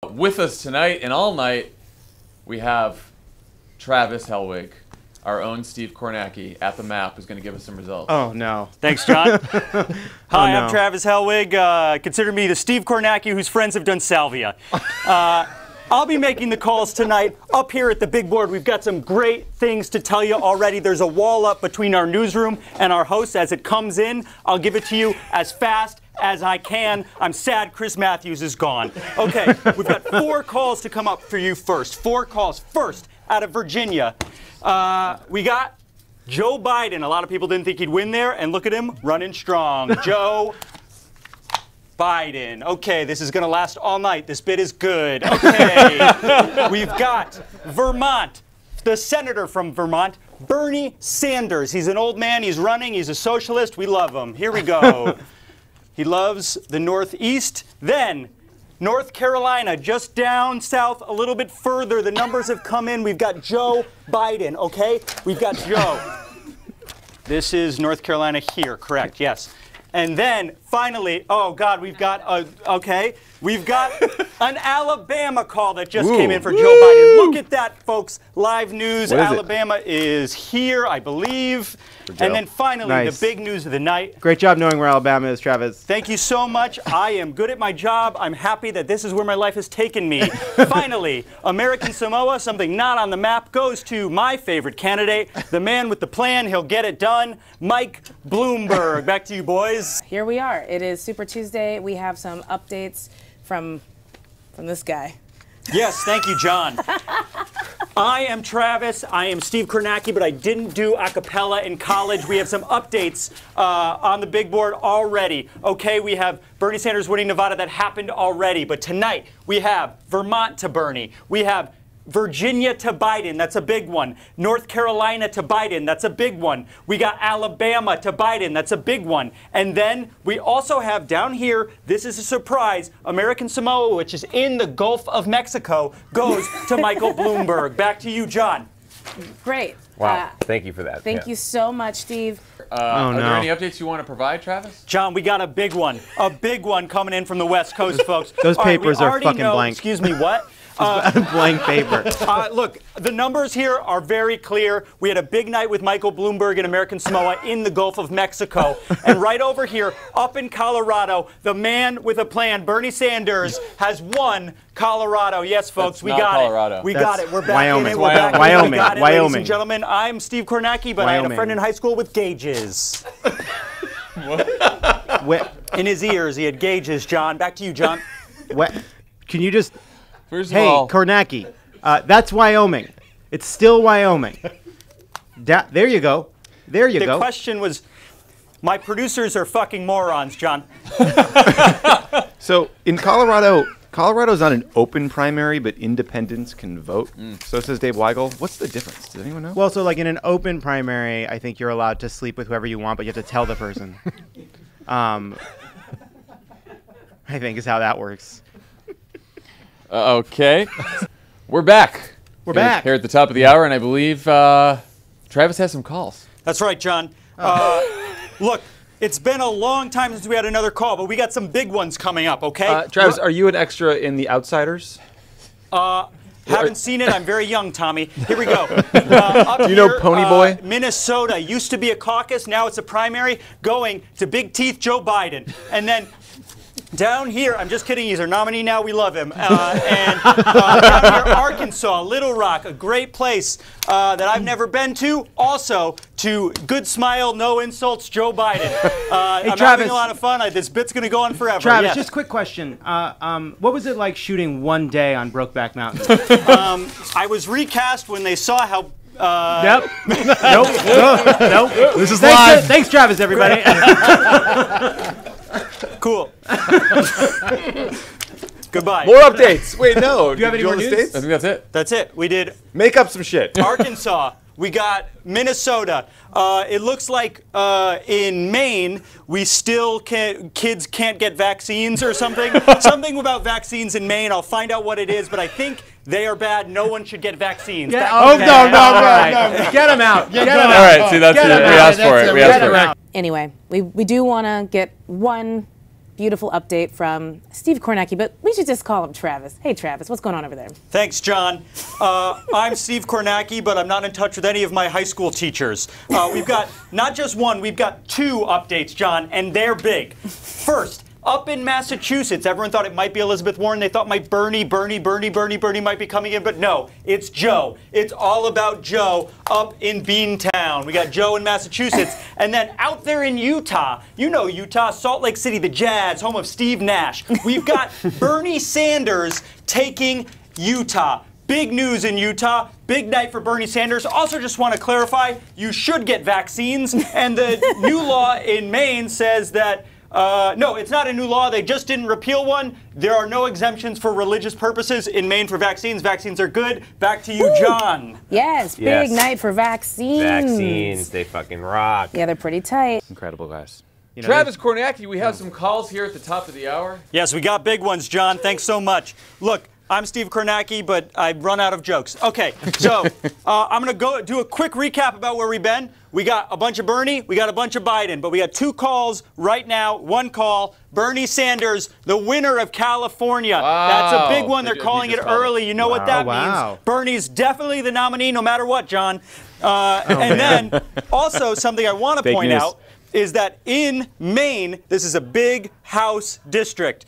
With us tonight and all night, we have Travis Helwig, our own Steve Kornacki at the map, who's going to give us some results. Oh, no. Thanks, John. Hi, I'm Travis Helwig. Consider me the Steve Kornacki whose friends have done salvia. I'll be making the calls tonight. Up here at the big board, we've got some great things to tell you already. There's a wall up between our newsroom and our host. As it comes in, I'll give it to you as fast as I can. I'm sad Chris Matthews is gone. Okay, we've got 4 calls to come up for you first. 4 calls. First, out of Virginia, we got Joe Biden. A lot of people didn't think he'd win there, and look at him running strong. Joe Biden. Okay, this is going to last all night. This bit is good. Okay, we've got Vermont, the senator from Vermont, Bernie Sanders. He's an old man. He's running. He's a socialist. We love him. Here we go. He loves the Northeast. Then, North Carolina, just down south a little bit further. The numbers have come in. We've got Joe Biden, okay? We've got Joe. This is North Carolina here, correct, yes. And then, finally, oh, God, we've got, we've got an Alabama call that just came in for Joe Biden. Look at that, folks. Live news. Alabama is here, I believe. And then finally, the big news of the night. Great job knowing where Alabama is, Travis. Thank you so much. I am good at my job. I'm happy that this is where my life has taken me. Finally, American Samoa, something not on the map, goes to my favorite candidate, the man with the plan. He'll get it done, Mike Bloomberg. Back to you, boys. Here we are. It is Super Tuesday. We have some updates from this guy. Yes, thank you, John. I am Travis. I am Steve Kornacki, but I didn't do a cappella in college. We have some updates on the big board already. Okay, we have Bernie Sanders winning Nevada. That happened already. But tonight, we have Vermont to Bernie. We have Virginia to Biden, that's a big one. North Carolina to Biden, that's a big one. We got Alabama to Biden, that's a big one. And then we also have down here, this is a surprise, American Samoa, which is in the Gulf of Mexico, goes to Michael Bloomberg. Back to you, John. Great. Wow, thank you for that. Thank you so much, Steve. Are there any updates you want to provide, Travis? John, we got a big one coming in from the West Coast, folks. Those papers are fucking blank. Excuse me, what? Blank paper. Look, the numbers here are very clear. We had a big night with Michael Bloomberg and American Samoa in the Gulf of Mexico. And right over here, up in Colorado, the man with a plan, Bernie Sanders, has won Colorado. Yes, folks, we got it. We got it. We're back in it. We're back in it. We got it, ladies and gentlemen. I'm Steve Kornacki, but I had a friend in high school with gauges. What? In his ears, he had gauges, John. Back to you, John. What? Can you just... First of Hey, all, Kornacki, that's Wyoming. It's still Wyoming. There you go. There you go. The question was, my producers are fucking morons, John. So in Colorado, Colorado's not an open primary, but independents can vote. So says Dave Weigel. What's the difference? Does anyone know? Well, so like in an open primary, I think you're allowed to sleep with whoever you want, but you have to tell the person. I think is how that works. Okay. We're back. We're back. Here at the top of the hour, and I believe Travis has some calls. That's right, John. Look, it's been a long time since we had another call, but we got some big ones coming up, okay? Travis, are you an extra in The Outsiders? Haven't seen it. I'm very young, Tommy. Here we go. Do you know Pony Boy? Minnesota used to be a caucus. Now it's a primary going to Big Teeth Joe Biden. And then down here, I'm just kidding, he's our nominee now, we love him. Down here, Arkansas, Little Rock, a great place that I've never been to. Also, to Good Smile, No Insults, Joe Biden. I'm having a lot of fun. This bit's going to go on forever. Travis, yes. just a quick question. What was it like shooting one day on Brokeback Mountain? I was recast when they saw how... Nope. Nope. This is live. Thanks, Travis, everybody. Cool. Goodbye. More updates. Wait, no. Do you have any more news? I think that's it. That's it. We did Make up some shit. Arkansas. We got Minnesota. It looks like in Maine, we still kids can't get vaccines or something. Something about vaccines in Maine. I'll find out what it is, but I think they are bad. No one should get vaccines. No. Get them out. Get them out. All right, see, that's it. We asked for it. We asked for it. Anyway, we do want to get one beautiful update from Steve Kornacki, but we should just call him Travis. Hey, Travis, what's going on over there? Thanks, John. I'm Steve Kornacki, but I'm not in touch with any of my high school teachers. We've got not just one, we've got 2 updates, John, and they're big. First, up in Massachusetts, everyone thought it might be Elizabeth Warren. They thought Bernie might be coming in, but no, it's Joe. It's all about Joe up in Beantown. We got Joe in Massachusetts. And then out there in Utah, you know Utah, Salt Lake City, the Jazz, home of Steve Nash. We've got Bernie Sanders taking Utah. Big news in Utah. Big night for Bernie Sanders. Also just want to clarify, you should get vaccines. And the new law in Maine says that no, it's not a new law. They just didn't repeal one. There are no exemptions for religious purposes in Maine for vaccines. Vaccines are good. Back to you, John. Yes, big night for vaccines. Vaccines, they fucking rock. Yeah, they're pretty tight. Incredible, guys. You know, Travis Kornacki, we have some calls here at the top of the hour. Yes, we got big ones, John. Thanks so much. Look, I'm Steve Kornacki, but I've run out of jokes. Okay, so I'm going to go do a quick recap about where we've been. We got a bunch of Bernie, we got a bunch of Biden, but we got 2 calls right now. 1 call, Bernie Sanders, the winner of California. Wow. That's a big one. They're calling it early. You know what that Wow. means. Bernie's definitely the nominee no matter what, John. And then also something I want to Fake point news. out is that in Maine, this is a big House district.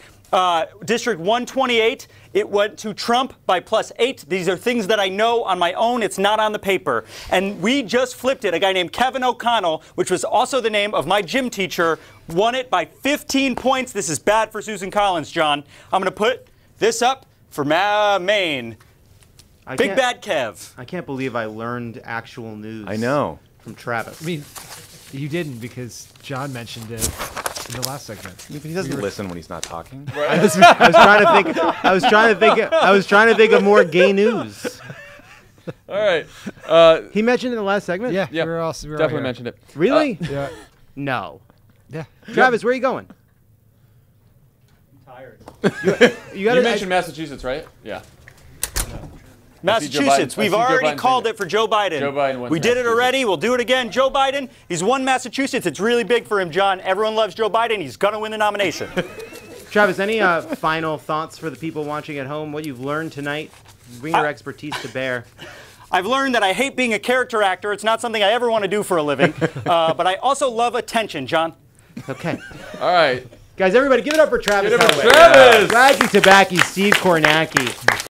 District 128, it went to Trump by +8. These are things that I know on my own. It's not on the paper. And we just flipped it. A guy named Kevin O'Connell, which was also the name of my gym teacher, won it by 15 points. This is bad for Susan Collins, John. I'm going to put this up for Maine. Big bad Kev. I can't believe I learned actual news. I know. From Travis. I mean, you didn't because John mentioned it in the last segment. He doesn't listen when he's not talking. I was trying to think of more gay news. All right. He mentioned it in the last segment? Yeah, Yep, we were all definitely here. mentioned it. Really? Yeah, No. yeah. Travis, where are you going? I'm tired. You got You mentioned Massachusetts, right? Yeah. Massachusetts, I see we've Joe already Biden called saying it for Joe Biden. Joe Biden wins we did it Massachusetts. already. We'll do it again. Joe Biden, he's won Massachusetts. It's really big for him, John. Everyone loves Joe Biden. He's going to win the nomination. Travis, any final thoughts for the people watching at home? What you've learned tonight? Bring your expertise to bear. I've learned that I hate being a character actor. It's not something I ever want to do for a living. But I also love attention, John. Okay. All right. Guys, everybody give it up for Travis. Give it up for Helwig. Travis! Raggy Tabacchi, Steve Kornacki.